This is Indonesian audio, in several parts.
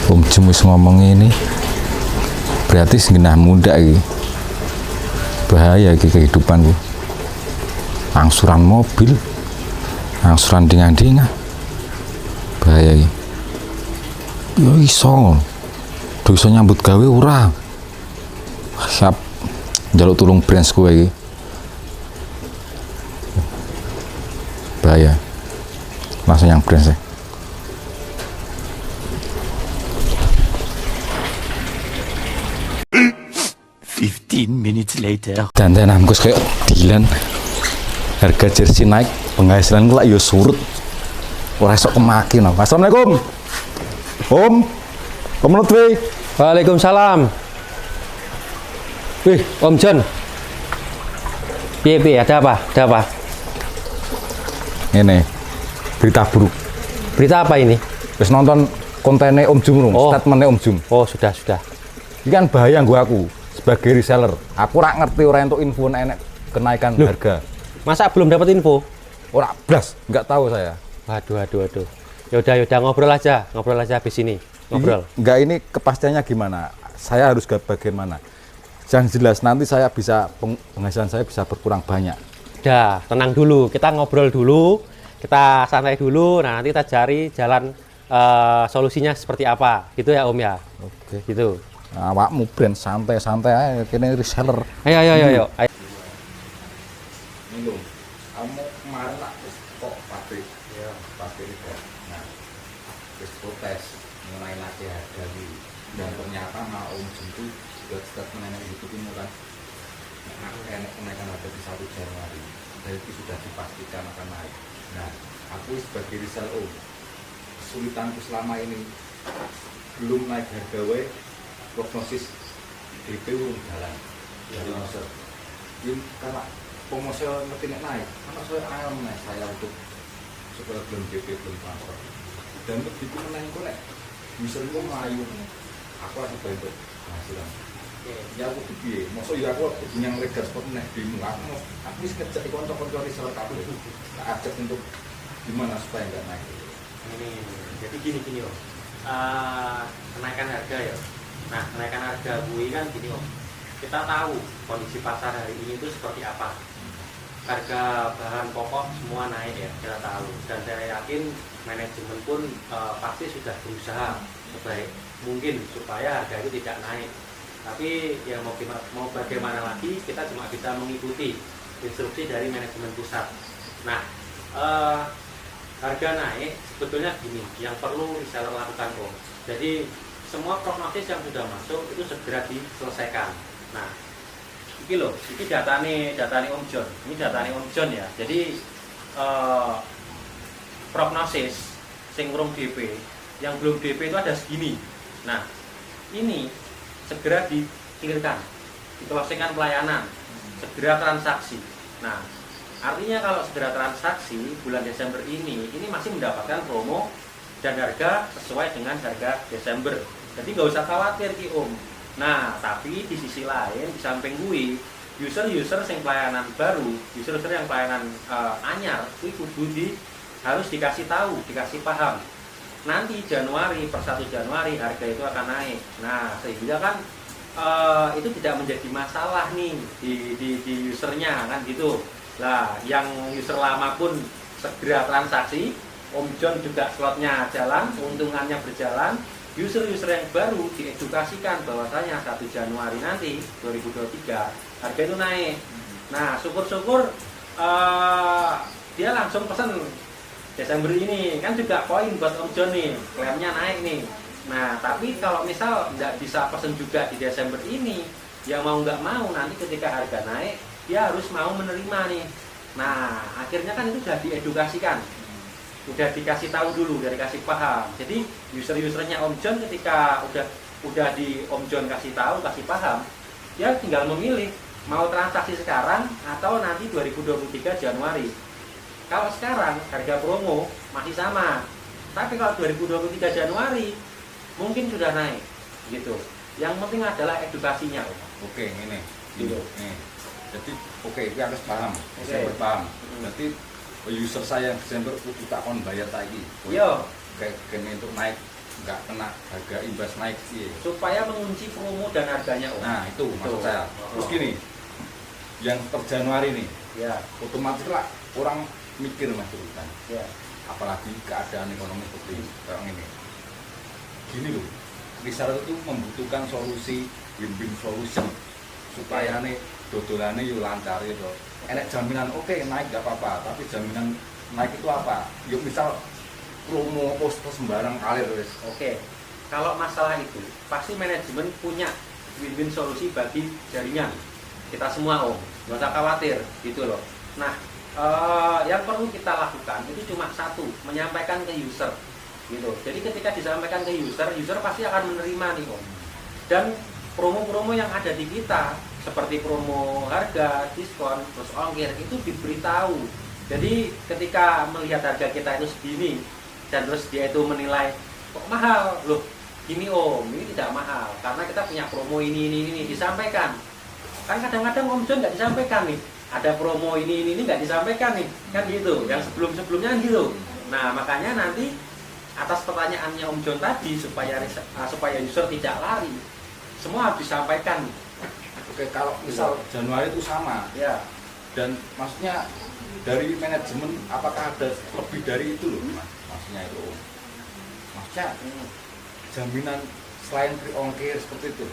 Om Jum wis ngomong ini, berarti segenah muda iki. Bahaya iki kehidupan iki. Angsuran mobil, angsuran dingan-dingan. Bahaya iki. Yo iso. Iso nyambut gawe ora. Siap njaluk tulung branch kowe iki. Bahaya. Langsung yang branch. 15 minutes later. Dan amkus kayak Dilan, harga jersey naik, penghasilan gue lah yo surut, ora esok kemaki no. Assalamualaikum, Om Lutfi. Waalaikumsalam. Wih, Om John. Piye, ada apa? Ini berita buruk. Berita apa ini? Wis nonton kontennya Om Jum, statementnya Om Jum. Oh, sudah. Ini kan bahaya gua aku sebagai reseller. Aku rak ngerti orang untuk info enek kenaikan harga. Masa belum dapat info? Ora blas, nggak tahu saya. Waduh. Yaudah ngobrol aja habis ini. Ngobrol. Enggak, ini kepastiannya gimana? Saya harus ke bagian mana? Yang jelas nanti saya bisa penghasilan saya bisa berkurang banyak. Udah, tenang dulu. Kita ngobrol dulu. Kita santai dulu. Nah, nanti kita cari jalan solusinya seperti apa. Gitu ya, Om ya. Oke. Gitu. Nah, awakmu brand santai aja, kini reseller. Ayo. Ini loh, kamu kemarin tak kok pabrik, ya pabrik itu. Nah, terus protes mengenai naik harga ini, dan ternyata mau Om Jum itu buat statement yang itu kan, enak kenaikan harga di 1 Januari, dan itu sudah dipastikan akan naik. Nah, aku sebagai reseller, kesulitanku selama ini belum naik harga prognosis DP urung jalan dari Mesir. Ini karena promosional ngerti naik, karena saya ayam naik saya untuk supaya belum DP belum transfer. Dan begitu menang konek, bisa lu melayu. Aku lagi bantu penghasilan. Ya aku piye, maksud ya aku punya regar seperti nek bingung. Aku wis ngejak di konco-konco reseller kabeh. Tak ajak untuk gimana supaya enggak naik. Ini jadi gini Om. Kenaikan harga ya. Nah, kenaikan harga bui kan gini Om, kita tahu kondisi pasar hari ini itu seperti apa. Harga bahan pokok semua naik ya, kita tahu. Dan saya yakin manajemen pun pasti sudah berusaha sebaik mungkin supaya harga itu tidak naik. Tapi ya mau bagaimana lagi, kita cuma bisa mengikuti instruksi dari manajemen pusat. Nah, harga naik sebetulnya gini, yang perlu reseller lakukan Om. Jadi semua prognosis yang sudah masuk itu segera diselesaikan. Nah, ini loh, ini datanya Om John. Ini datanya Om John ya. Jadi prognosis sing urung DP, yang belum DP itu ada segini. Nah, ini segera dikirimkan, diclosingkan pelayanan, segera transaksi. Nah, artinya kalau segera transaksi bulan Desember ini masih mendapatkan promo dan harga sesuai dengan harga Desember. Jadi nggak usah khawatir Ki Om. Nah, tapi di sisi lain di samping gue, user yang pelayanan baru, user yang pelayanan anyar, itu harus dikasih tahu, dikasih paham. Nanti Januari per 1 Januari harga itu akan naik. Nah, sehingga kan itu tidak menjadi masalah nih di usernya kan gitu. Lah, yang user lama pun segera transaksi, Om John juga slotnya jalan, keuntungannya berjalan. User yang baru diedukasikan bahwasanya 1 Januari nanti 2023 harga itu naik. Nah, syukur-syukur dia langsung pesan Desember ini, kan juga poin buat Om John nih, klaimnya naik nih. Nah, tapi kalau misal nggak bisa pesen juga di Desember ini, yang mau nggak mau nanti ketika harga naik dia harus mau menerima nih. Nah, akhirnya kan itu sudah diedukasikan, udah dikasih tahu dulu, udah dikasih paham. Jadi usernya Om John ketika udah di Om John kasih tahu, kasih paham, dia tinggal memilih mau transaksi sekarang atau nanti 2023 Januari. Kalau sekarang harga promo masih sama, tapi kalau 2023 Januari mungkin sudah naik, gitu. Yang penting adalah edukasinya. Oke, ini gitu. Nih. Jadi kita harus paham, saya berpaham. Berarti user saya Desember kudu takon bayar lagi. Yo, kayak gini untuk naik nggak kena harga imbas naik sih. Supaya mengunci promo dan harganya Om. Nah itu maksud saya. Terus Oh. gini, yang per Januari nih, Ya, otomatis lah orang mikir mas kan. ya. Apalagi keadaan ekonomi seperti sekarang ini. Gini loh, reseller itu membutuhkan solusi win-win solution supaya nih dodolannya yuk lancar gitu. Enak jaminan oke naik gak apa-apa, tapi jaminan naik itu apa? Yuk misal promo post sembarang kalir wes. Oke. Kalau masalah itu, pasti manajemen punya win-win solusi bagi jaringan. Kita semua Om, nggak usah khawatir gitu loh. Nah, yang perlu kita lakukan itu cuma satu, menyampaikan ke user gitu. Jadi ketika disampaikan ke user, user pasti akan menerima nih Om. Dan promo-promo yang ada di kita seperti promo harga, diskon, terus ongkir itu diberitahu. Jadi ketika melihat harga kita itu segini dan terus dia itu menilai kok mahal loh, gini Om, ini tidak mahal karena kita punya promo ini disampaikan. Kan kadang-kadang Om John nggak disampaikan nih, ada promo ini nggak disampaikan nih, kan gitu. Yang sebelumnya kan gitu. Nah makanya nanti atas pertanyaannya Om John tadi supaya user tidak lari, semua harus disampaikan. Oke, kalau misal Januari itu sama, Ya, dan maksudnya dari manajemen apakah ada lebih dari itu loh mas? Maksudnya itu, maksudnya jaminan selain free ongkir seperti itu.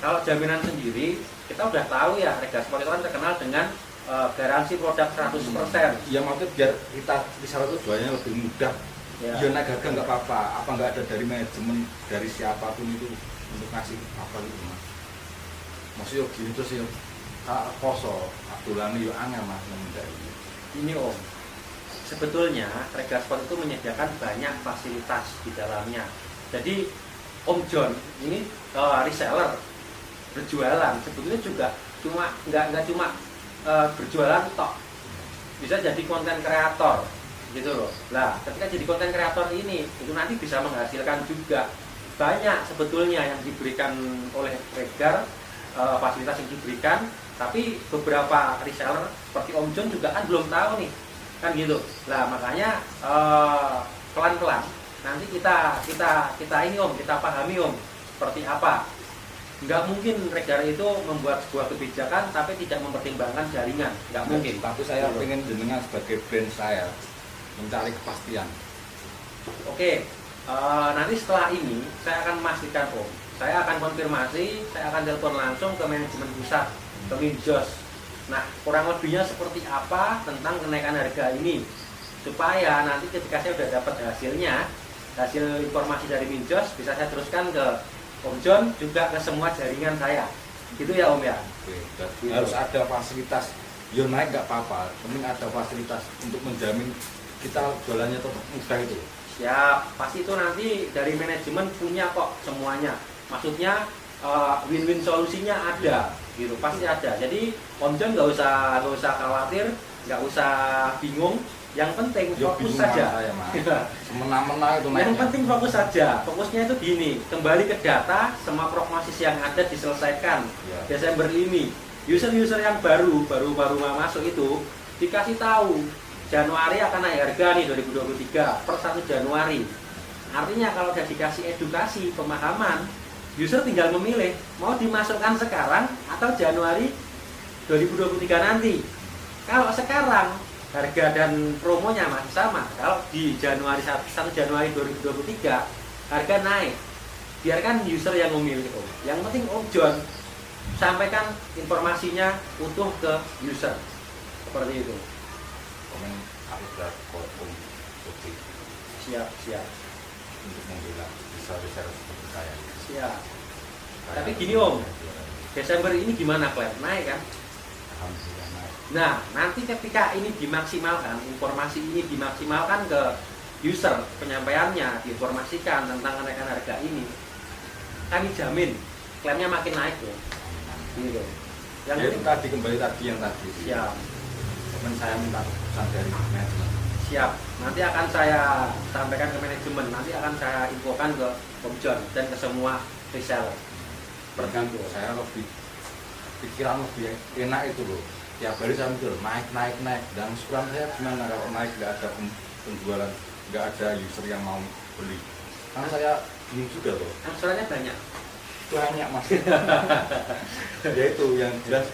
kalau jaminan sendiri kita udah tahu ya, Regasport itu kan terkenal dengan garansi produk 100%. Ya maksudnya biar kita reseller itu jualnya lebih mudah. Ya. Ya naik harga nggak apa-apa. Apa nggak ada dari manajemen dari siapapun itu untuk ngasih apa gitu mas? Maksudnya gini terus ya poso Abdulani yo angel mas dari. Ini Om, sebetulnya Regasport itu menyediakan banyak fasilitas di dalamnya. Jadi Om John ini reseller berjualan sebetulnya juga nggak cuma berjualan tok, bisa jadi konten kreator gitu loh. Lah ketika jadi konten kreator ini itu nanti bisa menghasilkan juga banyak sebetulnya yang diberikan oleh Regar, fasilitas yang diberikan. Tapi beberapa reseller seperti Om John juga kan belum tahu nih, kan gitu. Lah makanya pelan-pelan nanti kita ini Om, kita pahami Om seperti apa. Nggak mungkin Regar itu membuat sebuah kebijakan tapi tidak mempertimbangkan jaringan, nggak mungkin. Tapi saya pengen jenengan sebagai brand saya mencari kepastian. Oke, nanti setelah ini saya akan memastikan Om, saya akan konfirmasi, saya akan telepon langsung ke manajemen pusat, ke Minjos. Nah, kurang lebihnya seperti apa tentang kenaikan harga ini, supaya nanti ketika saya sudah dapat hasilnya, hasil informasi dari Minjos bisa saya teruskan ke Om John, juga ke semua jaringan saya. Gitu ya Om ya. Oke, harus ada fasilitas. Yo naik nggak apa-apa, penting ada fasilitas untuk menjamin kita jualannya tetap mudah itu. Siap, pasti itu nanti dari manajemen punya kok semuanya. Maksudnya win-win solusinya ada, gitu pasti ada. Jadi Om John nggak usah khawatir, nggak usah bingung. Yang penting fokus saja. Semena-mena itu naiknya. Yang penting fokus saja. Fokusnya itu gini, kembali ke data, semua prognosis yang ada diselesaikan. Ya. Desember ini, user-user yang baru masuk itu dikasih tahu Januari akan naik harga nih 2023 per 1 Januari. Artinya kalau udah dikasih edukasi, pemahaman, user tinggal memilih mau dimasukkan sekarang atau Januari 2023 nanti. Kalau sekarang harga dan promonya masih sama. Kalau di Januari 1 Januari 2023 harga naik, biarkan user yang memilih Om. Yang penting Om John sampaikan informasinya utuh ke user. Seperti itu. Komen aku sudah kotum putih Siap. untuk membela bisa seperti saya. Siap. Tapi gini Om, Desember ini gimana Claire? Naik kan? Alhamdulillah naik. Nah, nanti ketika ini dimaksimalkan, informasi ini dimaksimalkan ke user, penyampaiannya diinformasikan tentang kenaikan harga ini, kami jamin klaimnya makin naik loh. Gitu. Yang Ya, itu tadi kembali yang tadi. siap, Kemudian saya minta keputusan dari manajemen. siap. Nanti akan saya sampaikan ke manajemen, nanti akan saya infokan ke Om John dan ke semua reseller. Seperti Bahkan itu. saya lebih pikiran lebih enak itu loh. Tiap hari saya mikir naik. Dan sekurang saya gimana kalau naik nggak ada penjualan, nggak ada user yang mau beli. Kan saya bingung juga kok. Angsurannya banyak. Banyak mas. Ya itu yang jelas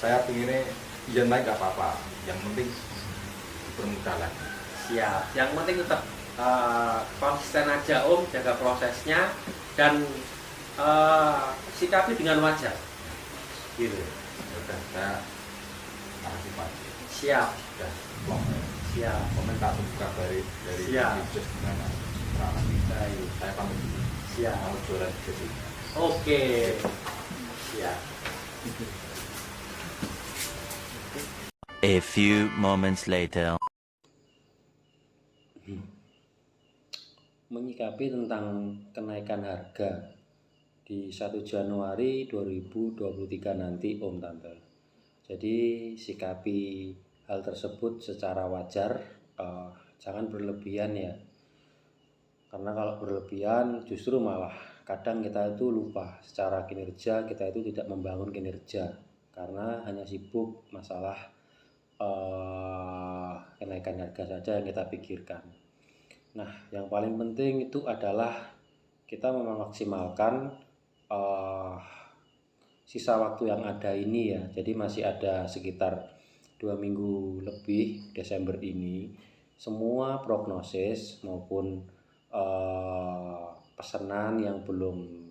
saya pinginnya ya naik gak apa-apa. Yang penting dipermudah lah. Siap. Yang penting tetap konsisten aja Om, jaga prosesnya dan sikapi dengan wajar. Gitu. Udah saya makasih Pak. Siap. Ya, Siap. komentar suka dari Siap. Just gimana. Baik. Saya pamit dulu. Siap. Mau jualan di sini. Oke. Siap. A few moments later. Menyikapi tentang kenaikan harga di 1 Januari 2023 nanti Om Tante. Jadi sikapi hal tersebut secara wajar, jangan berlebihan ya. Karena kalau berlebihan justru malah kadang kita itu lupa secara kinerja, kita itu tidak membangun kinerja karena hanya sibuk masalah kenaikan harga saja yang kita pikirkan. Nah, yang paling penting itu adalah kita memaksimalkan sisa waktu yang ada ini ya. Jadi masih ada sekitar 2 minggu lebih Desember ini. Semua prognosis maupun pesanan yang belum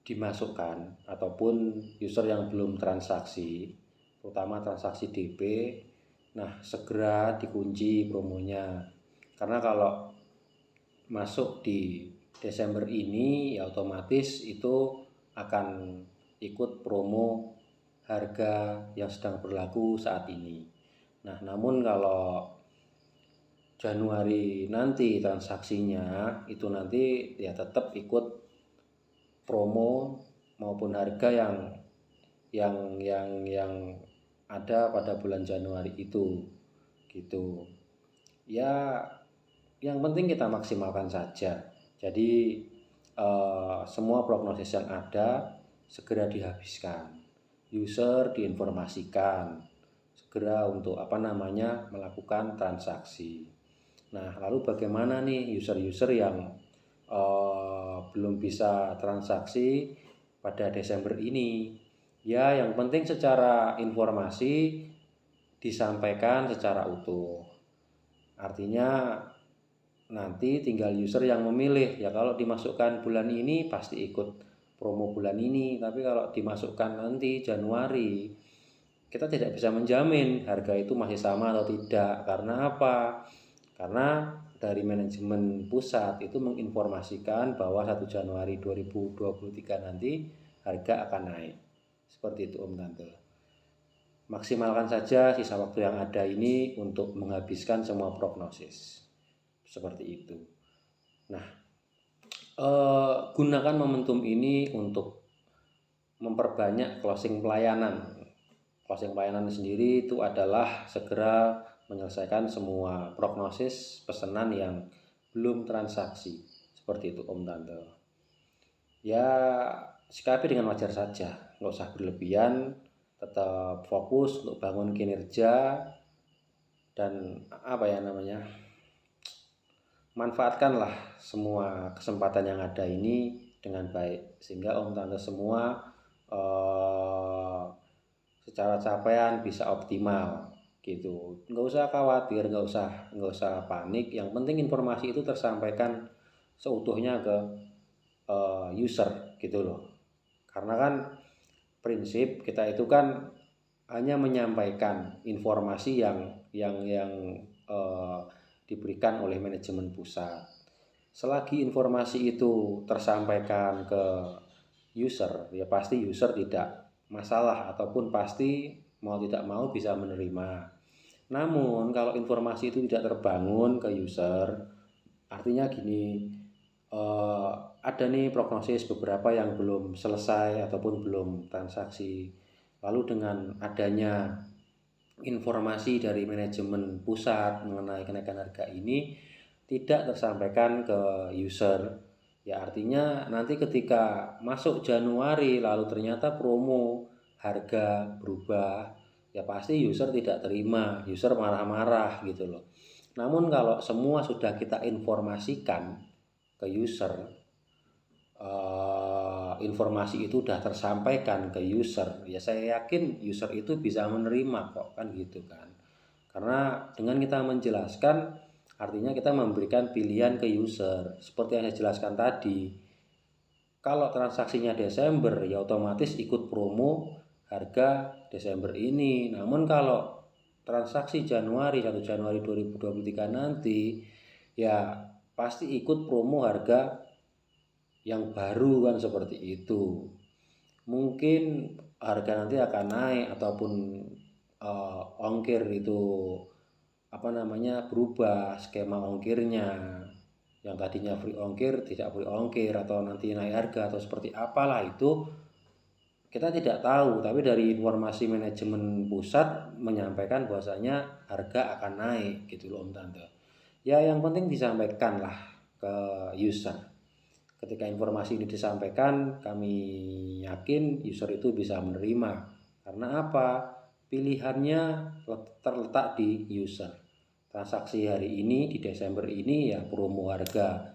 dimasukkan ataupun user yang belum transaksi, terutama transaksi DP, nah segera dikunci promonya. Karena kalau masuk di Desember ini ya otomatis itu akan ikut promo harga yang sedang berlaku saat ini. Nah, namun kalau Januari nanti transaksinya itu nanti ya tetap ikut promo maupun harga yang ada pada bulan Januari itu gitu. Ya yang penting kita maksimalkan saja. Jadi semua prognosis yang ada segera dihabiskan. User diinformasikan segera untuk melakukan transaksi. Nah, lalu bagaimana nih user-user yang belum bisa transaksi pada Desember ini? Ya, yang penting secara informasi disampaikan secara utuh. Artinya nanti tinggal user yang memilih. Ya kalau dimasukkan bulan ini pasti ikut promo bulan ini, tapi kalau dimasukkan nanti Januari, kita tidak bisa menjamin harga itu masih sama atau tidak. Karena apa? Karena dari manajemen pusat itu menginformasikan bahwa 1 Januari 2023 nanti harga akan naik. Seperti itu Om Tante. Maksimalkan saja sisa waktu yang ada ini untuk menghabiskan semua prognosis. Seperti itu. Nah, gunakan momentum ini untuk memperbanyak closing pelayanan. Closing pelayanan sendiri itu adalah segera menyelesaikan semua prognosis pesanan yang belum transaksi. Seperti itu Om Tante. Ya, sikapi dengan wajar saja, nggak usah berlebihan, tetap fokus untuk bangun kinerja dan manfaatkanlah semua kesempatan yang ada ini dengan baik sehingga Om Tante semua secara capaian bisa optimal gitu. Nggak usah khawatir, nggak usah panik. Yang penting informasi itu tersampaikan seutuhnya ke user gitu loh. Karena kan prinsip kita itu kan hanya menyampaikan informasi yang diberikan oleh manajemen pusat. Selagi informasi itu tersampaikan ke user, ya pasti user tidak masalah ataupun pasti mau tidak mau bisa menerima. Namun kalau informasi itu tidak terbangun ke user, artinya gini, ada nih prognosis beberapa yang belum selesai ataupun belum transaksi. Lalu dengan adanya informasi dari manajemen pusat mengenai kenaikan harga ini tidak tersampaikan ke user, ya artinya nanti ketika masuk Januari lalu ternyata promo harga berubah, ya pasti user tidak terima, user marah-marah gitu loh. Namun kalau semua sudah kita informasikan ke user, informasi itu udah tersampaikan ke user, ya saya yakin user itu bisa menerima kok, kan gitu kan. Karena dengan kita menjelaskan, artinya kita memberikan pilihan ke user. Seperti yang saya jelaskan tadi, kalau transaksinya Desember ya otomatis ikut promo harga Desember ini. Namun kalau transaksi Januari 1 Januari 2023 nanti ya pasti ikut promo harga yang baru, kan seperti itu. Mungkin harga nanti akan naik ataupun ongkir itu berubah skema ongkirnya, yang tadinya free ongkir tidak free ongkir, atau nanti naik harga atau seperti apalah, itu kita tidak tahu. Tapi dari informasi manajemen pusat menyampaikan bahwasanya harga akan naik gitu loh Om Tante. Ya yang penting disampaikan lah ke user. Ketika informasi ini disampaikan, kami yakin user itu bisa menerima. Karena apa? Pilihannya terletak di user. Transaksi hari ini di Desember ini ya promo harga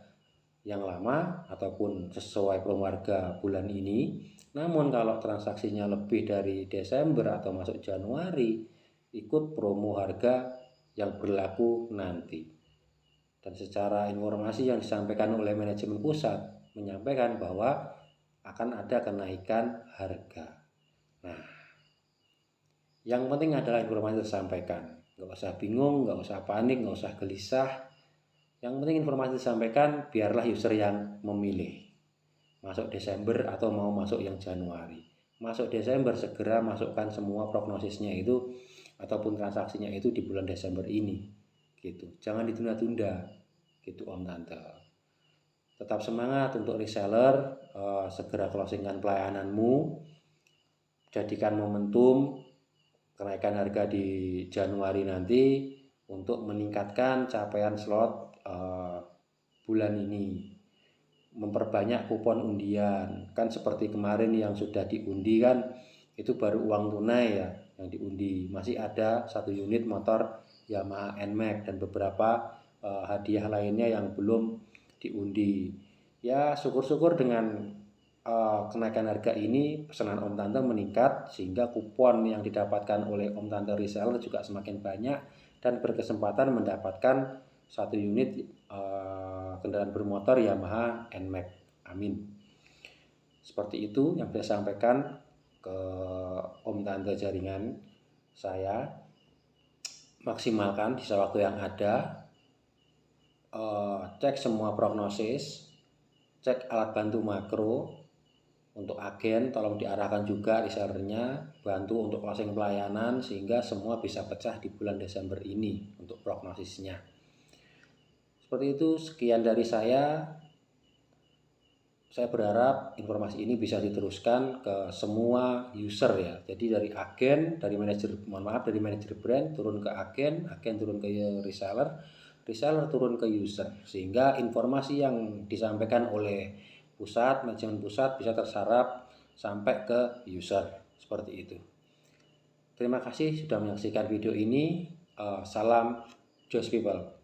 yang lama ataupun sesuai promo harga bulan ini. Namun kalau transaksinya lebih dari Desember atau masuk Januari, ikut promo harga yang berlaku nanti. Dan secara informasi yang disampaikan oleh manajemen pusat menyampaikan bahwa akan ada kenaikan harga. Nah, yang penting adalah informasi tersampaikan. Nggak usah bingung, nggak usah panik, nggak usah gelisah. Yang penting informasi disampaikan, biarlah user yang memilih masuk Desember atau mau masuk yang Januari. Masuk Desember, segera masukkan semua prognosisnya itu ataupun transaksinya itu di bulan Desember ini gitu. Jangan ditunda-tunda gitu Om Tante. Tetap semangat untuk reseller, segera closingkan pelayananmu, jadikan momentum kenaikan harga di Januari nanti untuk meningkatkan capaian slot bulan ini, memperbanyak kupon undian. Kan seperti kemarin yang sudah diundi kan itu baru uang tunai ya yang diundi, masih ada 1 unit motor Yamaha NMAX dan beberapa hadiah lainnya yang belum diundi. Ya syukur-syukur dengan kenaikan harga ini pesanan Om Tante meningkat, sehingga kupon yang didapatkan oleh Om Tante reseller juga semakin banyak dan berkesempatan mendapatkan 1 unit kendaraan bermotor Yamaha NMAX. Amin. Seperti itu yang saya sampaikan ke Om Tante jaringan saya. Maksimalkan sisa waktu yang ada, cek semua prognosis, cek alat bantu makro. Untuk agen tolong diarahkan juga resellernya, bantu untuk closing pelayanan sehingga semua bisa pecah di bulan Desember ini untuk prognosisnya. Seperti itu, sekian dari saya. Saya berharap informasi ini bisa diteruskan ke semua user ya. Jadi dari agen, dari manajer brand turun ke agen turun ke reseller turun ke user, sehingga informasi yang disampaikan oleh manajemen pusat bisa terserap sampai ke user. Seperti itu. Terima kasih sudah menyaksikan video ini. Salam Joyce People.